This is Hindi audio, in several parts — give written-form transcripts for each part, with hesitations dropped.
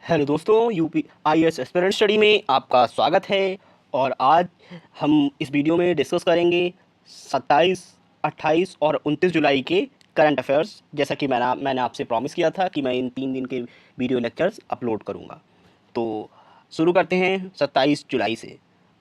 हेलो दोस्तों, यूपी आईएएस एस्पिरेंट स्टडी में आपका स्वागत है। और आज हम इस वीडियो में डिस्कस करेंगे 27, 28 और 29 जुलाई के करंट अफेयर्स। जैसा कि मैंने आपसे प्रॉमिस किया था कि मैं इन 3 दिन के वीडियो लेक्चर्स अपलोड करूंगा। तो शुरू करते हैं 27 जुलाई से।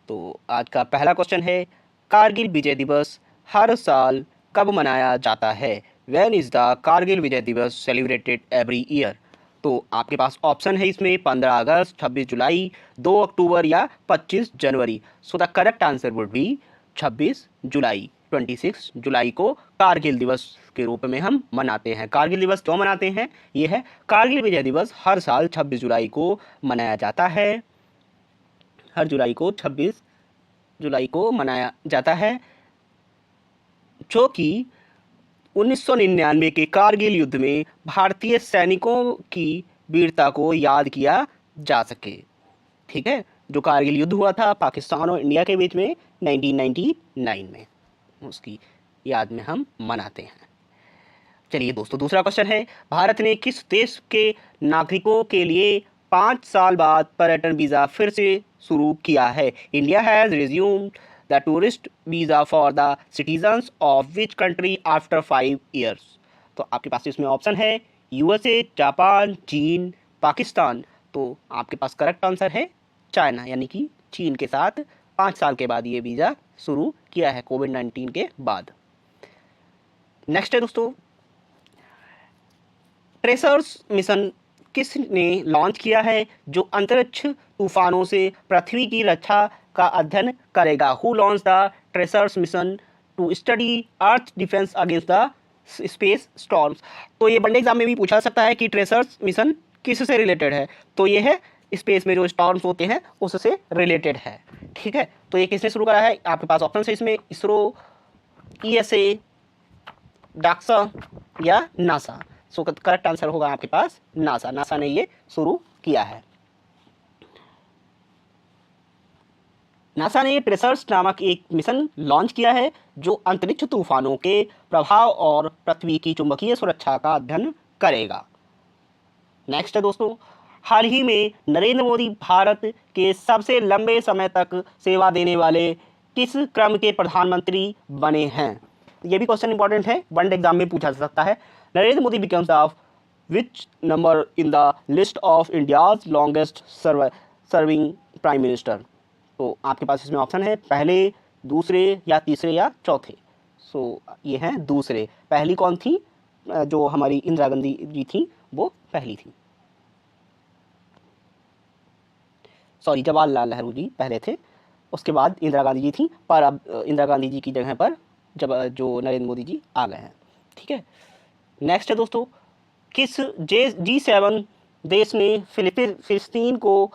तो आज का पहला क्वेश्चन है, कारगिल विजय दिवस हर साल कब मनाया जाता है? व्हेन इज़ द कारगिल विजय दिवस सेलिब्रेटेड एवरी ईयर? तो आपके पास ऑप्शन है इसमें 15 अगस्त, 26 जुलाई, 2 अक्टूबर या 25 जनवरी। So the correct answer would be 26 जुलाई। 26 जुलाई को कारगिल दिवस के रूप में हम मनाते हैं। कारगिल दिवस क्यों मनाते हैं? ये है, कारगिल विजय दिवस हर साल 26 जुलाई को मनाया जाता है। हर जुलाई को 26 जुलाई को मनाया जाता है, जो कि 1999 के कारगिल युद्ध में भारतीय सैनिकों की वीरता को याद किया जा सके। ठीक है, जो कारगिल युद्ध हुआ था पाकिस्तान और इंडिया के बीच में 1999 में, उसकी याद में हम मनाते हैं। चलिए दोस्तों, दूसरा क्वेश्चन है, भारत ने किस देश के नागरिकों के लिए 5 साल बाद पर्यटन वीज़ा फिर से शुरू किया है? India has resumed the tourist visa for the citizens of which country after 5 years? तो आपके पास इसमें ऑप्शन है यूएसए, जापान, चीन, पाकिस्तान। तो आपके पास करेक्ट आंसर है चाइना, यानी कि चीन के साथ 5 साल के बाद ये वीज़ा शुरू किया है कोविड-19 के बाद। नेक्स्ट है दोस्तों, ट्रेसर्स मिशन किसने लॉन्च किया है जो अंतरिक्ष तूफानों से पृथ्वी की रक्षा का अध्ययन करेगा? Who launched the tracers mission to study earth defence against the space storms? तो ये वनडे एग्जाम में भी पूछा सकता है कि ट्रेसर्स मिशन किससे रिलेटेड है। तो ये है, स्पेस में जो स्टॉर्म्स होते हैं उससे रिलेटेड है। ठीक है, तो ये किसने शुरू करा है? आपके पास ऑप्शन है इसमें इसरो, ईएसए, डाक्सा या नासा। सो करेक्ट आंसर होगा आपके पास नासा। नासा ने ये शुरू किया है। नासा ने ट्रेसर्स नामक एक मिशन लॉन्च किया है जो अंतरिक्ष तूफानों के प्रभाव और पृथ्वी की चुंबकीय सुरक्षा का अध्ययन करेगा। नेक्स्ट है दोस्तों, हाल ही में नरेंद्र मोदी भारत के सबसे लंबे समय तक सेवा देने वाले किस क्रम के प्रधानमंत्री बने हैं? ये भी क्वेश्चन इंपॉर्टेंट है, वनडे एग्जाम में पूछा जा सकता है। Narendra Modi becomes the which number in the list of India's longest serving prime minister? तो आपके पास इसमें ऑप्शन है पहले, दूसरे या तीसरे या चौथे। सो ये हैं दूसरे। पहली कौन थी? जो हमारी इंदिरा गांधी जी थी, वो पहली थी। सॉरी, जवाहरलाल नेहरू जी पहले थे, उसके बाद इंदिरा गांधी जी थी। पर अब इंदिरा गांधी जी की जगह पर जो नरेंद्र मोदी जी आ गए हैं। ठीक है, नेक्स्ट है दोस्तों, किस G7 देश ने फिलिस्तीन को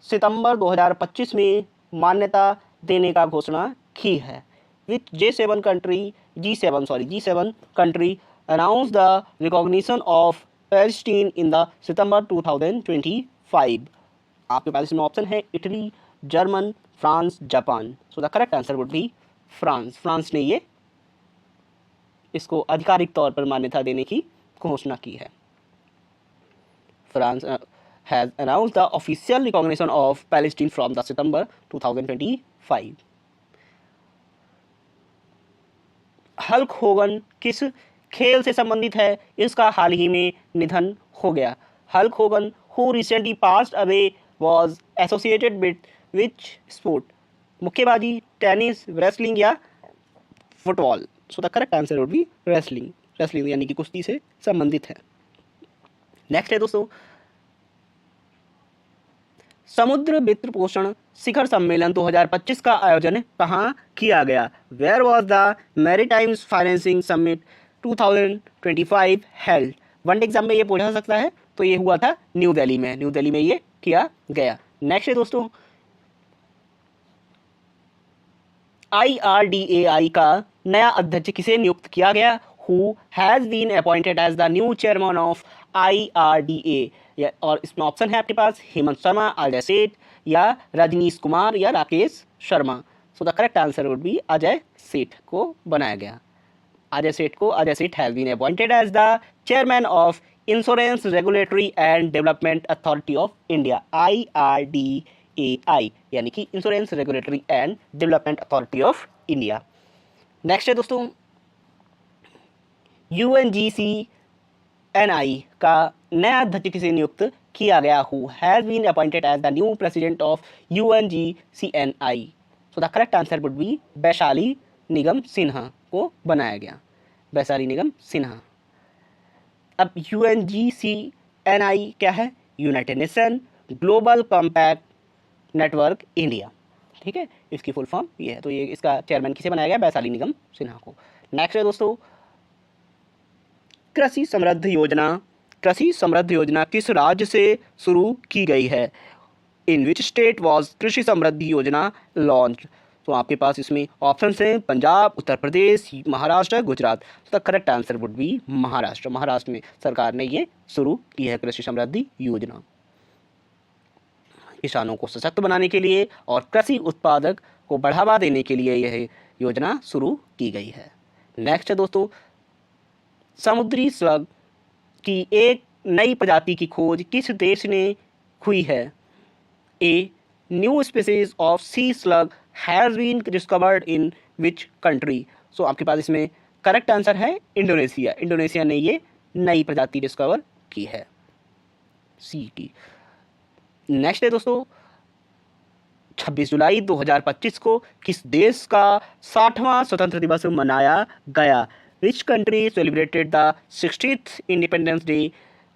सितंबर 2025 में मान्यता देने का घोषणा की है? Which G7 country announce the recognition of Palestine in the सितंबर 2025? आपके पास इसमें ऑप्शन है Italy, German, France, Japan. So the correct answer would be France. France ने ये इसको आधिकारिक तौर पर मान्यता देने की घोषणा की है। France has announced the official recognition of Palestine from the September 2025. Hulk Hogan किस खेल से संबंधित है? इसका हाल ही में निधन हो गया। Hulk Hogan who recently passed away was associated with which sport? मुक्केबाजी, टेनिस, रेसलिंग या football? So the correct answer would B wrestling. Wrestling यानी कि कुश्ती से संबंधित है। नेक्स्ट है दोस्तों, समुद्र वित्त पोषण शिखर सम्मेलन 2025 का आयोजन कहाँ किया गया? Where was the maritime financing summit 2025 held? One day exam में ये पूछा जा सकता है। तो ये हुआ था न्यू दिल्ली में। न्यू दिल्ली में ये किया गया। नेक्स्ट है दोस्तों, IRDAI का नया अध्यक्ष किसे नियुक्त किया गया? Who has been appointed as the new chairman of IRDA? और इसमें ऑप्शन है आपके पास हेमंत शर्मा, अजय सेठ या रजनीश कुमार या Rakesh Sharma. So the correct answer would be Ajay Seth को बनाया गया। Ajay Seth has been appointed as the chairman of insurance regulatory and development authority of India, IRDAI, यानी कि insurance regulatory and development authority of India. Next है दोस्तों, UNGCNI का नया अध्यक्ष किसे नियुक्त किया गया? Who has been appointed as the new president of UNGCNI? So the correct answer would be Vaishali Nigam Sinha को बनाया गया, वैशाली निगम सिन्हा। अब UNGCNI क्या है? United nation global compact network India, ठीक है, इसकी फुल फॉर्म ये है। तो ये इसका चेयरमैन किसे बनाया गया? वैशाली निगम सिन्हा को। नेक्स्ट है दोस्तों, कृषि समृद्धि योजना। कृषि समृद्धि योजना किस राज्य से शुरू की गई है? इन विच स्टेट वॉज कृषि समृद्धि योजना लॉन्च? तो आपके पास इसमें ऑप्शन हैं पंजाब, उत्तर प्रदेश, महाराष्ट्र, गुजरात। तो the correct answer would B Maharashtra. Maharashtra में सरकार ने ये शुरू की है कृषि समृद्धि योजना, किसानों को सशक्त बनाने के लिए और कृषि उत्पादक को बढ़ावा देने के लिए यह योजना शुरू की गई है। नेक्स्ट है दोस्तों, समुद्री स्लग की एक नई प्रजाति की खोज किस देश ने हुई है? A new species of sea slug has been discovered in which country? So आपके पास इसमें करेक्ट आंसर है इंडोनेशिया। इंडोनेशिया ने ये नई प्रजाति डिस्कवर की है, सी की। नेक्स्ट है दोस्तों, 26 जुलाई 2025 को किस देश का 60वां स्वतंत्र दिवस मनाया गया? Which country celebrated the 60th independence day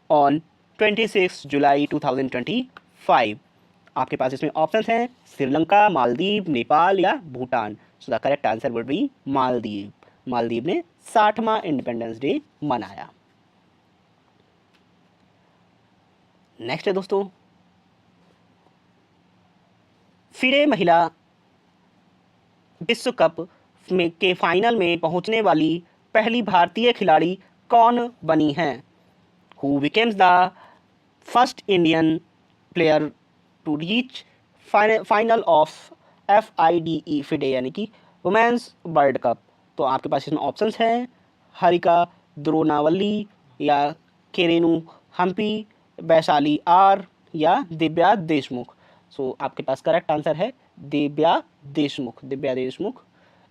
on 26 जुलाई 2025? आपके पास इसमें ऑप्शंस हैं श्रीलंका, मालदीव, नेपाल या भूटान। सो the correct answer would B Maldives. Maldives ने 60वां इंडिपेंडेंस डे मनाया। नेक्स्ट है दोस्तों, फिडे महिला विश्व कप में के फाइनल में पहुंचने वाली पहली भारतीय खिलाड़ी कौन बनी हैं? Who becomes the first Indian player to reach final of FIDE FIDE यानी कि वुमेन्स वर्ल्ड कप? तो आपके पास इसमें ऑप्शंस हैं हरिका द्रोनावली या केरेनु हम्पी, वैशाली R या दिव्या देशमुख। सो आपके पास करेक्ट आंसर है दिव्या देशमुख। दिव्या देशमुख,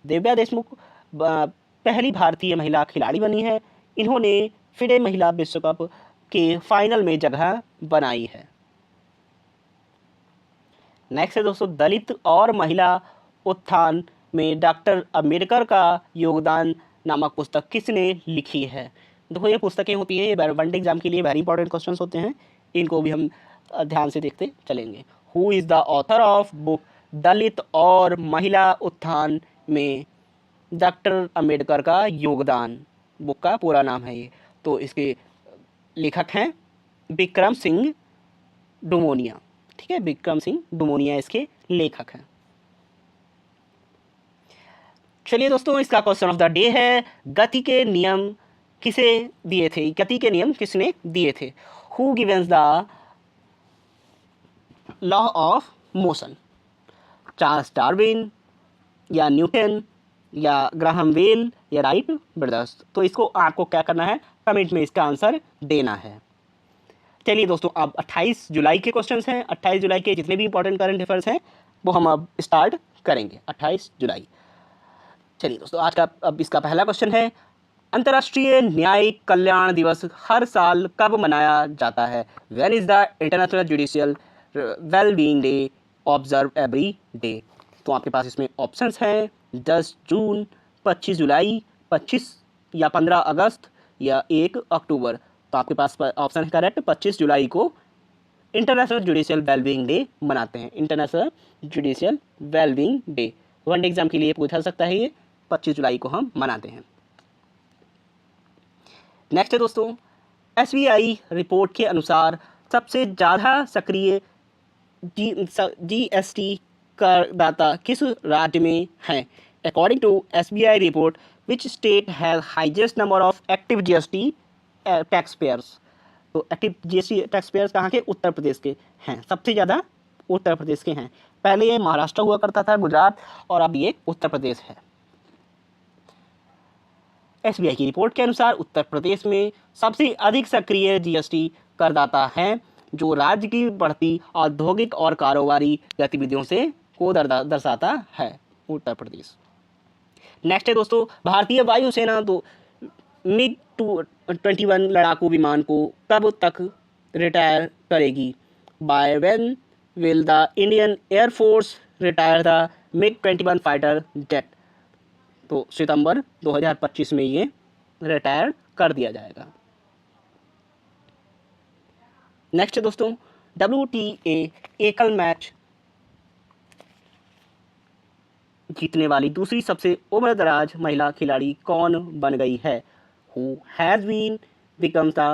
दिव्या देशमुख पहली भारतीय महिला खिलाड़ी बनी है। इन्होंने फिडे महिला विश्व कप के फाइनल में जगह बनाई है। नेक्स्ट है दोस्तों, दलित और महिला उत्थान में डॉक्टर अम्बेडकर का योगदान नामक पुस्तक किसने लिखी है? देखो ये पुस्तकें होती हैं, ये वन डे एग्जाम के लिए वेरी इंपॉर्टेंट क्वेश्चंस होते हैं, इनको भी हम ध्यान से देखते चलेंगे। Who is the author of book Dalit aur Mahila उत्थान में डॉक्टर अम्बेडकर का योगदान? बुक का पूरा नाम है ये। तो इसके लेखक हैं विक्रम सिंह डुमोनिया, ठीक है, विक्रम सिंह डुमोनिया इसके लेखक हैं। चलिए दोस्तों, इसका क्वेश्चन ऑफ द डे है गति के नियम किसे दिए थे? गति के नियम किसने दिए थे? Who givens the law of motion? Charles Darwin या न्यूटन या ग्राहम बेल या राइट ब्रदर्स? तो इसको आपको क्या करना है, कमेंट में इसका आंसर देना है। चलिए दोस्तों, अब 28 जुलाई के क्वेश्चंस हैं। 28 जुलाई के जितने भी इंपॉर्टेंट करंट अफेयर्स हैं वो हम अब स्टार्ट करेंगे। 28 जुलाई। चलिए दोस्तों, आज का अब इसका पहला क्वेश्चन है, अंतर्राष्ट्रीय न्यायिक कल्याण दिवस हर साल कब मनाया जाता है? When is the international judicial wellbeing day observe every day? तो आपके पास इसमें ऑप्शंस हैं 10 जून, 25 जुलाई, 25 या 15 अगस्त या 1 अक्टूबर। तो आपके पास ऑप्शन है करेक्ट, 25 जुलाई को इंटरनेशनल जुडिशियल वेलबींग डे मनाते हैं। International judicial wellbeing day one day exam के लिए पूछा सकता है, ये 25 जुलाई को हम मनाते हैं। नेक्स्ट है दोस्तों, SBI रिपोर्ट के अनुसार सबसे ज़्यादा सक्रिय GST करदाता किस राज्य में हैं? According to SBI report which state has highest number of active GST tax payers? तो एक्टिव GST टैक्स पेयर्स कहाँ के? उत्तर प्रदेश के हैं, सबसे ज़्यादा उत्तर प्रदेश के हैं। पहले ये महाराष्ट्र हुआ करता था, गुजरात, और अब ये उत्तर प्रदेश है। एसबीआई की रिपोर्ट के अनुसार उत्तर प्रदेश में सबसे अधिक सक्रिय जीएसटी करदाता हैं, जो राज्य की बढ़ती औद्योगिक और कारोबारी गतिविधियों से को दर्शाता है उत्तर प्रदेश। नेक्स्ट है दोस्तों, भारतीय वायुसेना तो मिग 21 लड़ाकू विमान को कब तक रिटायर करेगी? By when will the Indian air force retire the MiG 21 fighter jet? तो सितंबर 2025 में ये रिटायर कर दिया जाएगा। नेक्स्ट है दोस्तों, WTA एकल मैच जीतने वाली दूसरी सबसे उम्रदराज महिला खिलाड़ी कौन बन गई है? Who has been becomes the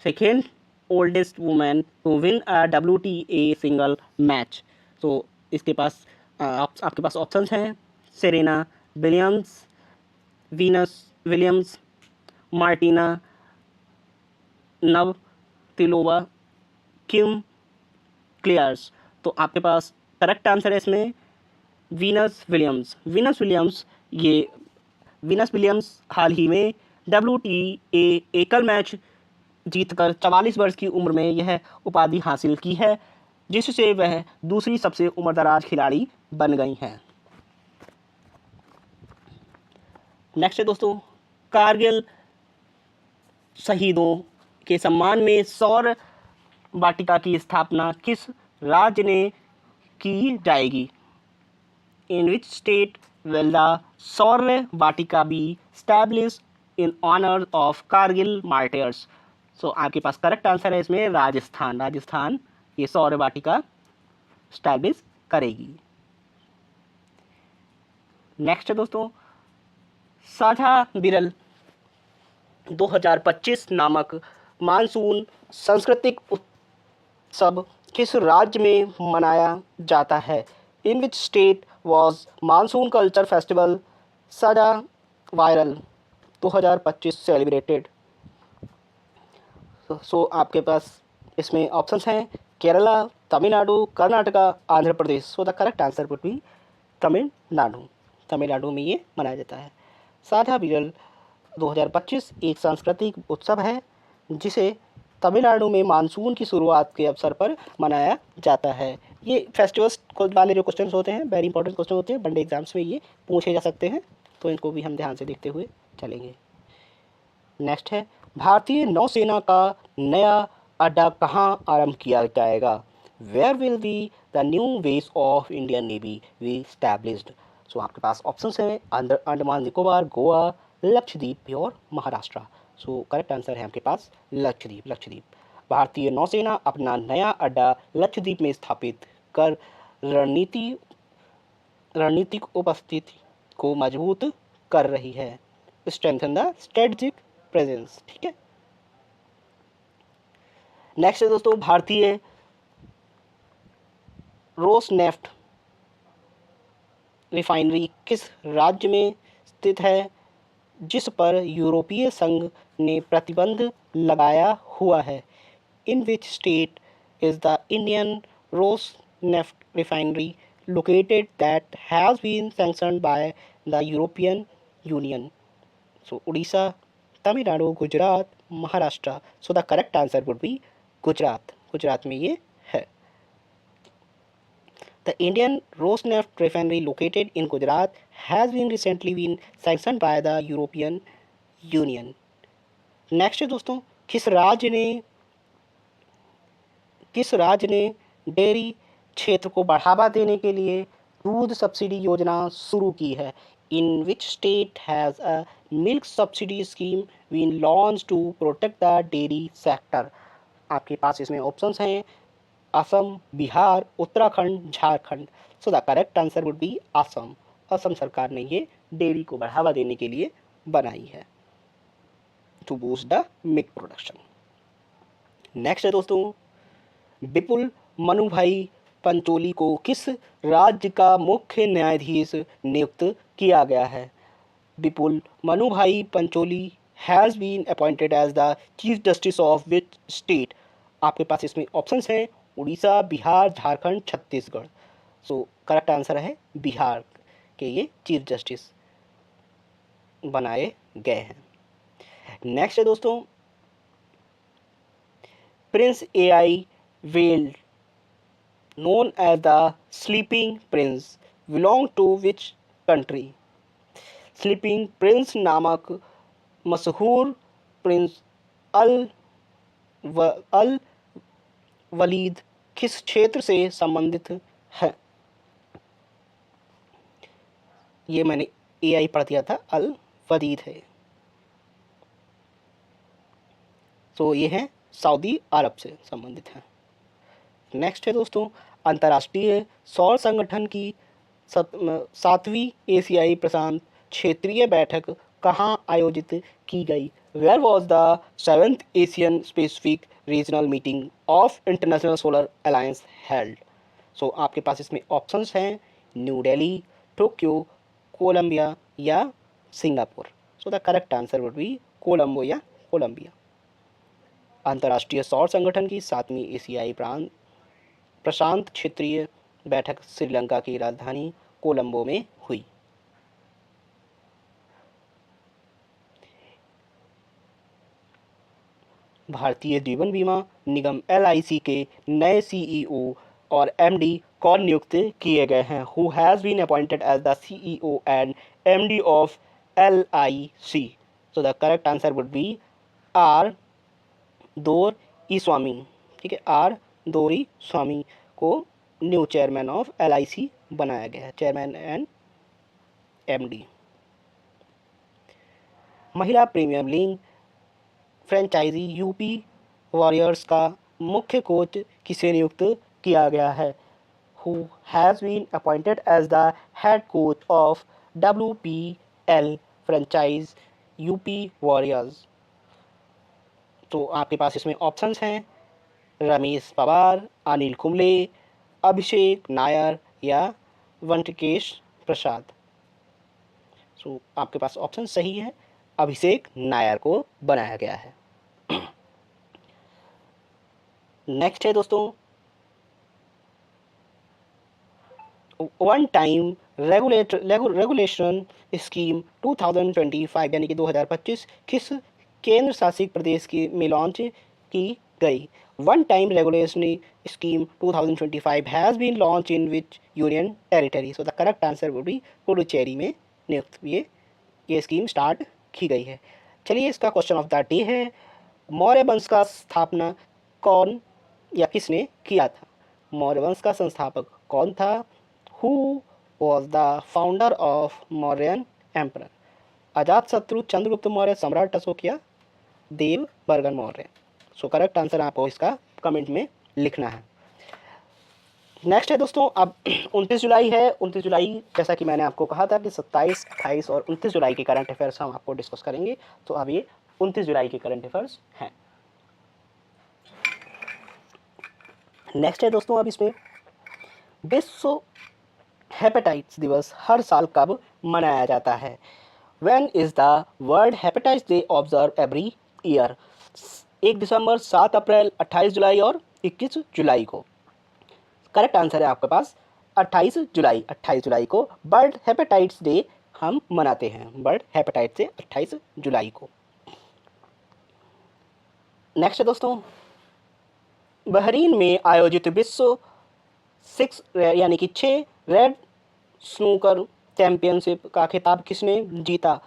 second oldest woman to win a WTA single match? तो इसके पास आपके पास ऑप्शंस हैं: Serena Williams, Venus Williams, Martina Navratilova, Kim Clijsters. तो आपके पास करेक्ट आंसर है इसमें वीनस विलियम्स। वीनस विलियम्स हाल ही में WTA एकल मैच जीतकर 44 वर्ष की उम्र में यह उपाधि हासिल की है, जिससे वह दूसरी सबसे उम्रदराज खिलाड़ी बन गई हैं। नेक्स्ट है दोस्तों, कारगिल शहीदों के सम्मान में सौर वाटिका की स्थापना किस राज्य ने की जाएगी? In which state will the Saurya Vatika be established in honor of Kargil martyrs? So आपके पास करेक्ट आंसर है इसमें राजस्थान ये सौर्य वाटिका स्टैब्लिश करेगी। नेक्स्ट है दोस्तों, साझा बिरल 2025 नामक मानसून सांस्कृतिक उत्सव किस राज्य में मनाया जाता है? In which state was monsoon culture festival साझा वायरल 2025 सेलिब्रेटेड? सो आपके पास इसमें ऑप्शंस हैं Kerala, Tamil Nadu, Karnataka, Andhra Pradesh. So the correct answer would be Tamil Nadu में ये मनाया जाता है। साझा बिरल 2025 एक सांस्कृतिक उत्सव है जिसे तमिलनाडु में मानसून की शुरुआत के अवसर पर मनाया जाता है। ये फेस्टिवल्स वाले जो क्वेश्चन होते हैं वेरी इंपॉर्टेंट क्वेश्चन होते हैं, वनडे एग्जाम्स में ये पूछे जा सकते हैं, तो इनको भी हम ध्यान से देखते हुए चलेंगे। नेक्स्ट है, भारतीय नौसेना का नया अड्डा कहाँ आरंभ किया जाएगा? Where will be the new base of Indian navy be established? So आपके पास ऑप्शंस हैं अंडमान निकोबार, गोवा, लक्षद्वीप और महाराष्ट्र। सो करेक्ट आंसर है आपके पास लक्षद्वीप। भारतीय नौसेना अपना नया अड्डा लक्षद्वीप में स्थापित कर रणनीतिक उपस्थिति को मजबूत कर रही है। Strengthen the strategic presence. ठीक है। नेक्स्ट है दोस्तों, भारतीय रोसनेफ्ट रिफाइनरी किस राज्य में स्थित है जिस पर यूरोपीय संघ ने प्रतिबंध लगाया हुआ है? In which state is the Indian Rosneft refinery located that has been sanctioned by the European Union? So Odisha, Tamil Nadu, Gujarat, Maharashtra. So the correct answer would be Gujarat. Gujarat में ये है। The Indian Rosneft refinery located in Gujarat has been recently been sanctioned by the European Union. Next है दोस्तों, किस राज्य ने डेयरी क्षेत्र को बढ़ावा देने के लिए दूध सब्सिडी योजना शुरू की है? In which state has a milk subsidy scheme been launch to protect the dairy sector? आपके पास इसमें ऑप्शंस हैं Assam, Bihar, Uttarakhand, Jharkhand. So the correct answer would be Assam. Assam सरकार ने ये डेयरी को बढ़ावा देने के लिए बनाई है to boost the milk production. Next है दोस्तों, विपुल मनुभाई पंचोली को किस राज्य का मुख्य न्यायाधीश नियुक्त किया गया है? Vipul Manubhai Pancholi has been appointed as the chief justice of which state? आपके पास इसमें ऑप्शंस हैं Orissa, Bihar, Jharkhand, Chhattisgarh. So correct answer है बिहार के ये चीफ जस्टिस। बनाए गए हैं। नेक्स्ट है दोस्तों, Prince AI weld known as the sleeping prince belong to which country? Sleeping Prince नामक मशहूर प्रिंस अल अल वलीद किस क्षेत्र से संबंधित है? ये मैंने एआई पढ़ दिया था, अल वलीद है। तो ये है सऊदी अरब से संबंधित है। नेक्स्ट है दोस्तों, अंतर्राष्ट्रीय सौर संगठन की 7वीं एशियाई प्रशांत क्षेत्रीय बैठक कहाँ आयोजित की गई? Where was the 7th Asian specific regional meeting of international solar alliance held? So आपके पास इसमें ऑप्शंस हैं, न्यू दिल्ली, टोक्यो, कोलंबिया या Singapore. So the correct answer would be Colombo या कोलंबिया। अंतर्राष्ट्रीय सौर संगठन की 7वीं एशियाई प्रशांत क्षेत्रीय बैठक श्रीलंका की राजधानी कोलंबो में हुई। भारतीय जीवन बीमा निगम LIC के नए CEO और MD कौन नियुक्त किए गए हैं? Who has been appointed as the CEO and MD of LIC? So the correct answer would be R Doraiswamy. ठीक है, आर दोरईस्वामी को न्यू चेयरमैन ऑफ LIC बनाया गया है, चेयरमैन एंड MD। महिला premier league franchise UP warriors का मुख्य कोच किसे नियुक्त किया गया है? Who has been appointed as the head coach of WPL franchise UP warriors? तो आपके पास इसमें ऑप्शंस हैं, रमेश पवार, अनिल कुंबले, अभिषेक नायर या वेंकटेश प्रसाद। सो आपके पास ऑप्शन सही है, अभिषेक नायर को बनाया गया है। नेक्स्ट है दोस्तों, वन टाइम रेगुलेशन स्कीम 2025 यानी कि 2025 किस केंद्र शासित प्रदेश की में लॉन्च की गई? One time regulation scheme 2025 has been launch in which union territory? So the correct answer would be Puducherry में नियुक्त ये स्कीम स्टार्ट की गई है। चलिए, इसका क्वेश्चन ऑफ द डे है, मौर्य वंश का स्थापना कौन या किसने किया था? मौर्य वंश का संस्थापक कौन था? Who was the founder of Mauryan emperor? Ajatashatru, Chandragupta Maurya, सम्राट अशोक या Dev Burman Maurya? So correct answer आपको इसका कमेंट में लिखना है। नेक्स्ट है दोस्तों, अब 29 जुलाई है। 29 जुलाई जैसा कि मैंने आपको कहा था कि 27, 28 और 29 जुलाई के करंट अफेयर्स हम आपको डिस्कस करेंगे। तो अब ये 29 जुलाई के करंट अफेयर्स हैं। नेक्स्ट है दोस्तों, अब इसमें विश्व हेपेटाइटिस दिवस हर साल कब मनाया जाता है? When is the world hepatitis day observe every year? 1 दिसंबर, 7 अप्रैल, 28 जुलाई और 21 जुलाई को। करेक्ट आंसर है आपके पास 28 जुलाई। 28 जुलाई को वर्ल्ड हेपेटाइटिस डे हम मनाते हैं, वर्ल्ड हेपेटाइटिस डे 28 जुलाई को। नेक्स्ट है दोस्तों, बहरीन में आयोजित विश्व 6 यानी कि 6 रेड स्नूकर चैंपियनशिप का खिताब किसने जीता?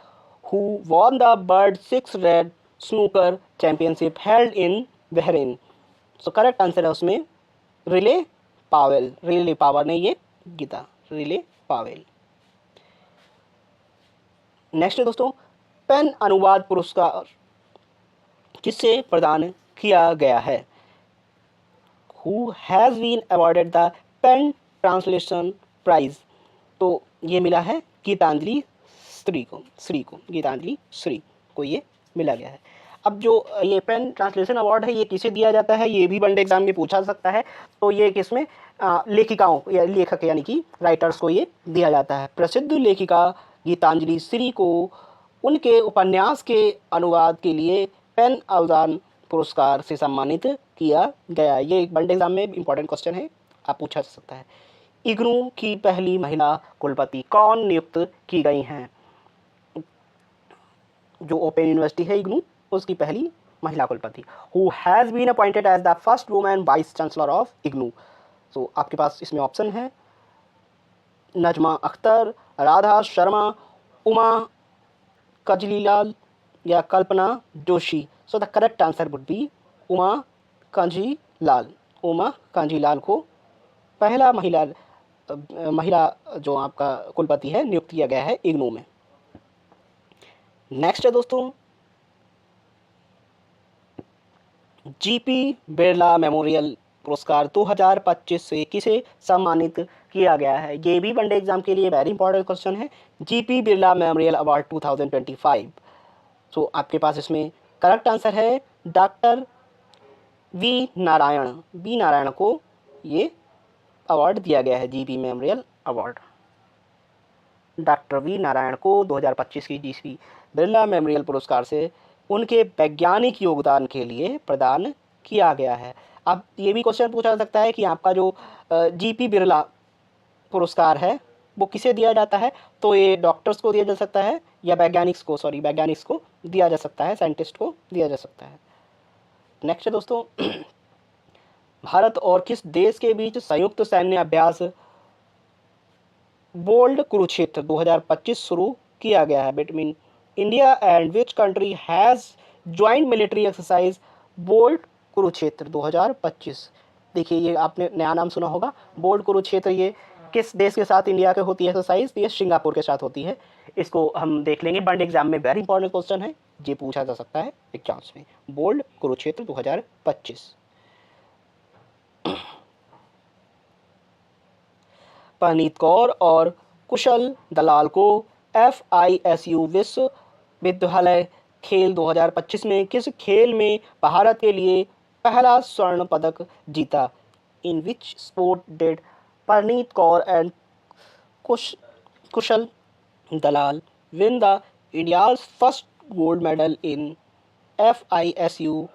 Who won the world 6 red snooker championship held in Bahrain? So correct answer है उसमें रिले पावेल। रिले पावर ने ये जीता, रिले पावेल। नेक्स्ट है दोस्तों, पेन अनुवाद पुरस्कार किसे प्रदान किया गया है? Who has been awarded the pen translation prize? तो ये मिला है गीतांजलि श्री को गीतांजलि श्री को ये मिला गया है। अब जो ये पेन ट्रांसलेशन अवार्ड है ये किसे दिया जाता है, ये भी वनडे एग्जाम में पूछा सकता है। तो ये किसमें लेखिकाओं या लेखक यानी कि राइटर्स को ये दिया जाता है। प्रसिद्ध लेखिका गीतांजलि श्री को उनके उपन्यास के अनुवाद के लिए पेन अवदान पुरस्कार से सम्मानित किया गया। ये एक वनडे एग्जाम में इंपॉर्टेंट क्वेश्चन है, आप पूछा जा सकता है। इग्नू की पहली महिला कुलपति कौन नियुक्त की गई हैं? जो ओपन यूनिवर्सिटी है इग्नू, उसकी पहली महिला कुलपति। Who has been appointed as the first women vice chancellor of IGNOU. So आपके पास इसमें ऑप्शन है नजमा अख्तर, राधा शर्मा, उमा कजलीलाल या Kalpana Joshi. So the correct answer would be Uma Kanjilal. Uma Kanjilal को पहला महिला जो आपका कुलपति है नियुक्त किया गया है इग्नू में। नेक्स्ट है दोस्तों जीपी बिरला मेमोरियल पुरस्कार 2025 से किसे सम्मानित किया गया है। ये भी वनडे एग्जाम के लिए वेरी इंपॉर्टेंट क्वेश्चन है। GP Birla memorial award 2025। सो आपके पास इसमें करेक्ट आंसर है डॉक्टर वी नारायण को ये अवार्ड दिया गया है। GP memorial award doctor V Narayan को 2025 की जीपी बिरला मेमोरियल पुरस्कार से उनके वैज्ञानिक योगदान के लिए प्रदान किया गया है। अब ये भी क्वेश्चन पूछा जा सकता है कि आपका जो जीपी बिरला पुरस्कार है वो किसे दिया जाता है, तो ये डॉक्टर्स को दिया जा सकता है या वैज्ञानिक्स को दिया जा सकता है, साइंटिस्ट को दिया जा सकता है। नेक्स्ट है दोस्तों भारत और किस देश के बीच संयुक्त सैन्य अभ्यास बोल्ड कुरुक्षेत्र 2025 शुरू किया गया है। Between India and which country has joint military exercise bold Kurukshetra 2025। देखिए ये आपने नया नाम सुना होगा बोल्ड कुरुक्षेत्र। ये किस देश के साथ इंडिया के होती है एक्सरसाइज, ये सिंगापुर के साथ होती है। इसको हम देख लेंगे, वन एग्जाम में वेरी इंपॉर्टेंट क्वेश्चन है, ये पूछा जा सकता है एग्जाम्स में। बोल्ड कुरुक्षेत्र 2025। परनीत कौर और कुशल दलाल को FISU विश्वविद्यालय खेल 2025 में किस खेल में भारत के लिए पहला स्वर्ण पदक जीता। In which sport did Parneet Kaur and Kushal Dalal win the India's first gold medal in FISU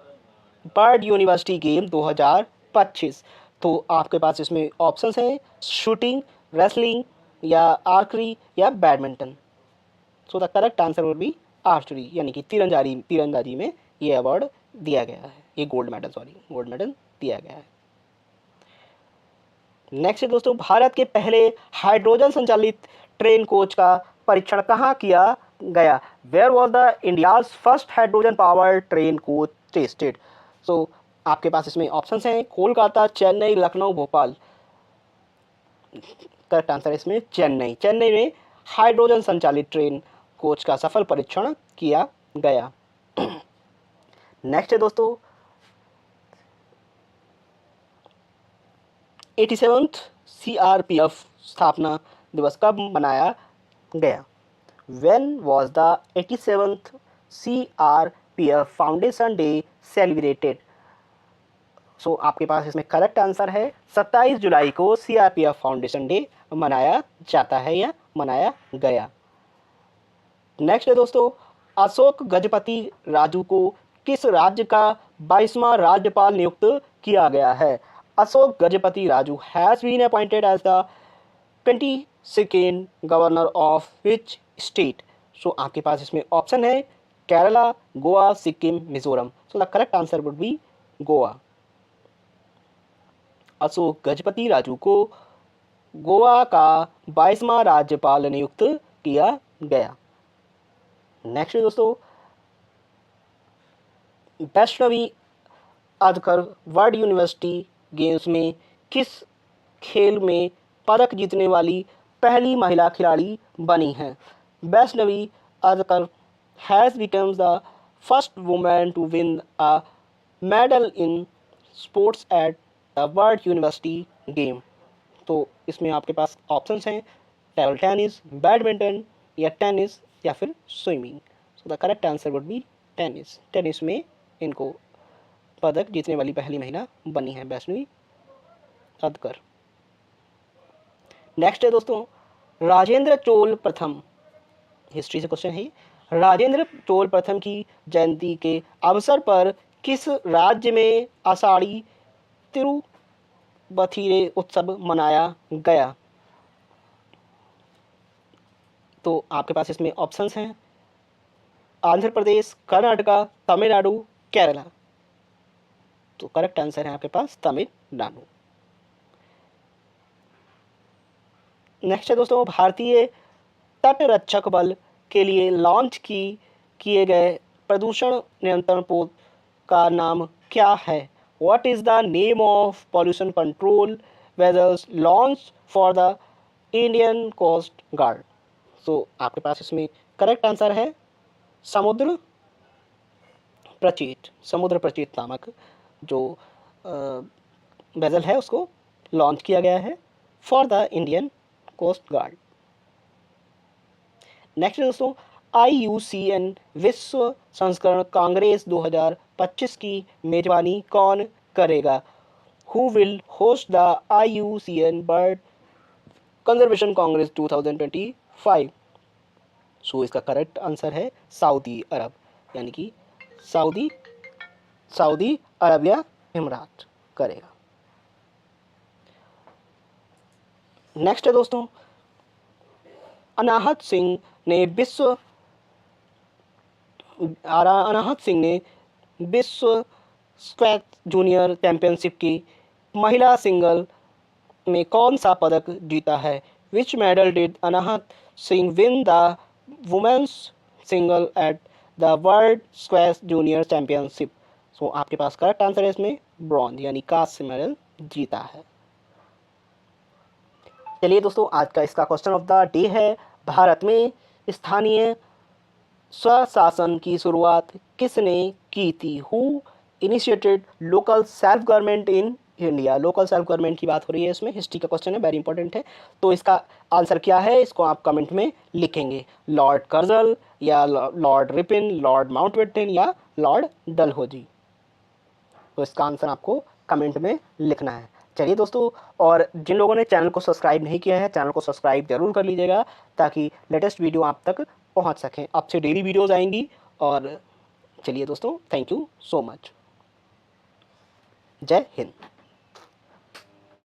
world university game 2025। तो आपके पास इसमें ऑप्शंस हैं शूटिंग, रेसलिंग या आर्चरी या badminton. So the correct answer would be archery, यानी कि तीरंदाजी में ये अवार्ड दिया गया है, ये गोल्ड मेडल दिया गया है। नेक्स्ट है दोस्तों भारत के पहले हाइड्रोजन संचालित ट्रेन कोच का परीक्षण कहाँ किया गया। Where was the India's first hydrogen power train coach tested. So आपके पास इसमें ऑप्शंस हैं कोलकाता, चेन्नई, लखनऊ, भोपाल। करेक्ट आंसर इसमें चेन्नई में हाइड्रोजन संचालित ट्रेन कोच का सफल परीक्षण किया गया। नेक्स्ट है दोस्तों 87th CRPF स्थापना दिवस कब मनाया गया। When was the 87th CRPF foundation day celebrated. So आपके पास इसमें करेक्ट आंसर है 27 जुलाई को CRPF फाउंडेशन डे मनाया जाता है या मनाया गया। नेक्स्ट है दोस्तों अशोक गजपति राजू को किस राज्य का 22वां राज्यपाल नियुक्त किया गया है। Ashok Gajapati Raju has been appointed as the 22nd governor of which state. So आपके पास इसमें ऑप्शन है Kerala, Goa, Sikkim, Mizoram. So the correct answer would be Goa. Ashok Gajapati Raju को गोवा का 22वां राज्यपाल नियुक्त किया गया। नेक्स्ट दोस्तों वैष्णवी अजकर वर्ल्ड यूनिवर्सिटी गेम्स में किस खेल में पदक जीतने वाली पहली महिला खिलाड़ी बनी है। Vaishnavi Ajkar has become the first women to win a medal in sports at the world university game. तो इसमें आपके पास ऑप्शंस हैं टेबल टेनिस, बैडमिंटन या टेनिस या फिर swimming. So the correct answer would be tennis में इनको पदक जीतने वाली पहली महिला बनी है वैष्णवी अदकर। नेक्स्ट है दोस्तों राजेंद्र चोल प्रथम, हिस्ट्री से क्वेश्चन है। राजेंद्र चोल प्रथम की जयंती के अवसर पर किस राज्य में आषाढ़ी तिरुबथिरे उत्सव मनाया गया। तो आपके पास इसमें ऑप्शंस हैं आंध्र प्रदेश, कर्नाटका, तमिलनाडु, केरला। तो करेक्ट आंसर है आपके पास तमिलनाडु। नेक्स्ट है दोस्तों, भारतीय तटरक्षक बल के लिए लॉन्च किए गए प्रदूषण नियंत्रण पोत का नाम क्या है? What is the name of pollution control vessels launch for the Indian coast guard? तो आपके पास इसमें करेक्ट आंसर है समुद्र प्रचेत नामक जो वेजल है उसको लॉन्च किया गया है for the Indian coast guard. Next दोस्तों, IUCN विश्व संस्करण कांग्रेस 2025 की मेजबानी कौन करेगा? Who will host the IUCN bird conservation Congress 2025? सो इसका करेक्ट आंसर है सऊदी अरब, यानी कि सऊदी अरब या इमरात करेगा। नेक्स्ट है दोस्तों, अनाहत सिंह ने विश्व स्क्वैश जूनियर चैंपियनशिप की महिला सिंगल में कौन सा पदक जीता है? Which medal did Anahat Singh win the women's single at the world squash junior championship? So आपके पास करेक्ट आंसर है इसमें ब्रॉन्ज, यानी कांस्य मेडल जीता है। चलिए दोस्तों, आज का इसका क्वेश्चन ऑफ द डे है, भारत में स्थानीय स्वशासन की शुरुआत किसने की थी? Who initiated local self government in India? Local self government की बात हो रही है, इसमें हिस्ट्री का क्वेश्चन है, वेरी इंपॉर्टेंट है। तो इसका आंसर क्या है, इसको आप कमेंट में लिखेंगे। लॉर्ड कर्जल या लॉर्ड रिपिन, लॉर्ड माउंटबेटन या लॉर्ड डलहौजी। तो इसका आंसर आपको कमेंट में लिखना है। चलिए दोस्तों, और जिन लोगों ने चैनल को सब्सक्राइब नहीं किया है, चैनल को सब्सक्राइब जरूर कर लीजिएगा ताकि लेटेस्ट वीडियो आप तक पहुंच सकें। आपसे डेली वीडियोस आएंगी। और चलिए दोस्तों, थैंक यू सो मच। जय हिंद।